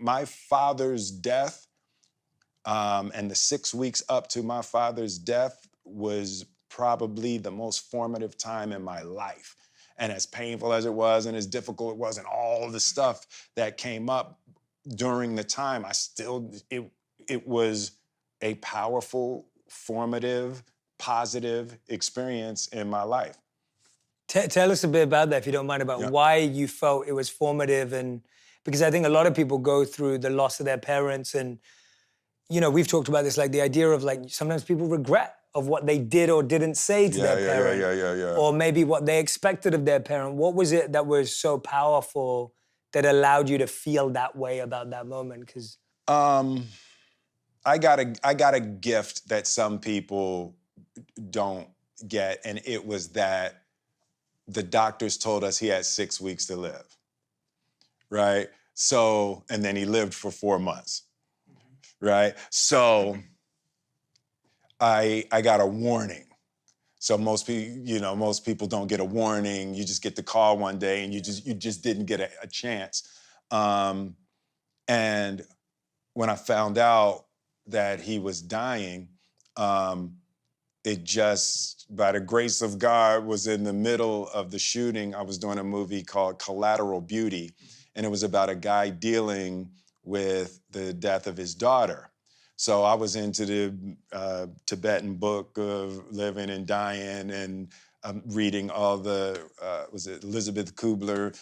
my father's death and the 6 weeks up to my father's death was probably the most formative time in my life. And as painful as it was and as difficult it was and all the stuff that came up during the time, it was a powerful, formative, positive experience in my life. Tell us a bit about that, if you don't mind, about Yeah. why you felt it was formative. And because I think a lot of people go through the loss of their parents, and we've talked about this, like the idea of like sometimes people regret of what they did or didn't say to their parent, Yeah. or maybe what they expected of their parent. What was it that was so powerful that allowed you to feel that way about that moment? Because I got a gift that some people don't get, and it was that the doctors told us he had 6 weeks to live, right? So, and then he lived for 4 months, right? So I got a warning. So most people don't get a warning. You just get the call one day, and you just didn't get a chance. And when I found out that he was dying, it just, by the grace of God, was in the middle of the shooting. I was doing a movie called Collateral Beauty, and it was about a guy dealing with the death of his daughter. So I was into the Tibetan book of living and dying, and reading all the, was it Elizabeth Kubler,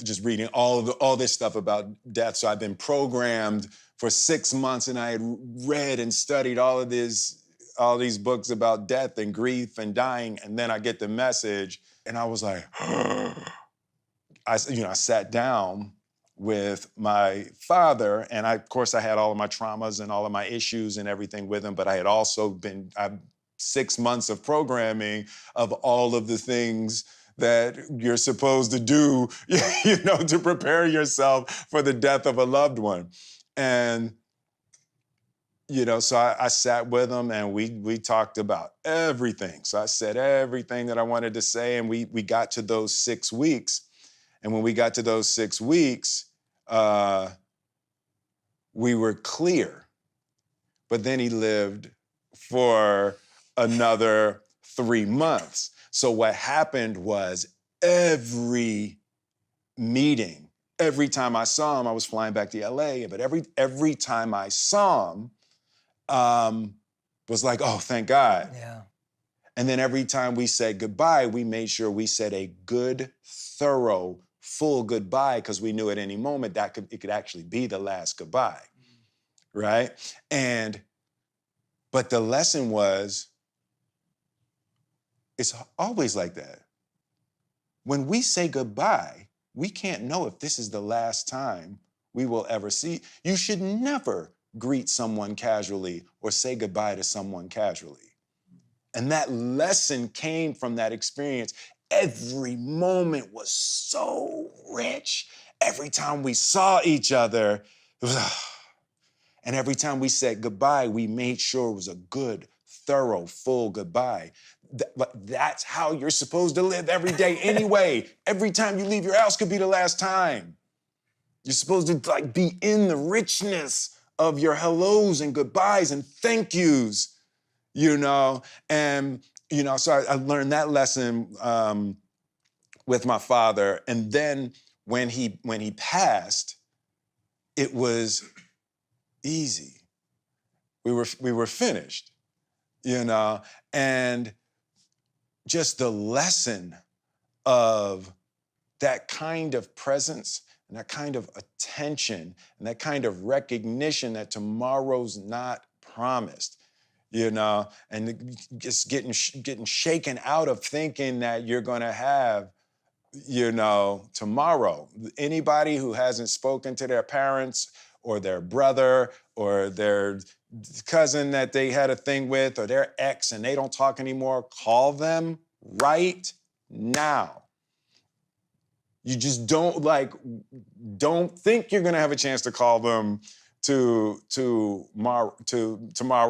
just reading all this stuff about death. So I've been programmed for 6 months, and I had read and studied all these books about death and grief and dying, and then I get the message, and I was like, I sat down with my father, and of course I had all of my traumas and all of my issues and everything with him, but I had also I've 6 months of programming of all of the things that you're supposed to do, to prepare yourself for the death of a loved one. And so I sat with him, and we talked about everything. So I said everything that I wanted to say, and we got to those 6 weeks. And when we got to those 6 weeks, we were clear. But then he lived for another 3 months. So what happened was every meeting, every time I saw him, I was flying back to LA, but every time I saw him, was like, oh, thank God. yeah. And then every time we said goodbye, we made sure we said a good, thorough, full goodbye, because we knew at any moment it could actually be the last goodbye, right? But the lesson was, it's always like that. When we say goodbye, we can't know if this is the last time we will ever see. You should never greet someone casually or say goodbye to someone casually. And that lesson came from that experience. Every moment was so rich. Every time we saw each other, it was, and every time we said goodbye, we made sure it was a good, thorough, full goodbye. But that's how you're supposed to live every day anyway. Every time you leave your house could be the last time. You're supposed to be in the richness of your hellos and goodbyes and thank yous, And, so I learned that lesson with my father. And then when he passed, it was easy. We were finished, and just the lesson of that kind of presence and that kind of attention and that kind of recognition that tomorrow's not promised, and just getting shaken out of thinking that you're going to have, tomorrow. Anybody who hasn't spoken to their parents or their brother or their cousin that they had a thing with or their ex and they don't talk anymore, call them right now. You just don't think you're gonna have a chance to call them to tomorrow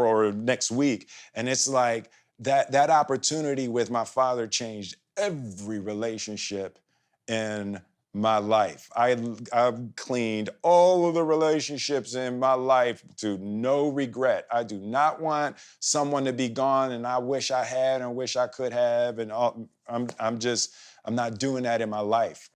or next week. And it's like that opportunity with my father changed every relationship in my life. I've cleaned all of the relationships in my life to no regret. I do not want someone to be gone and I wish I had and wish I could have. And all, I'm not doing that in my life.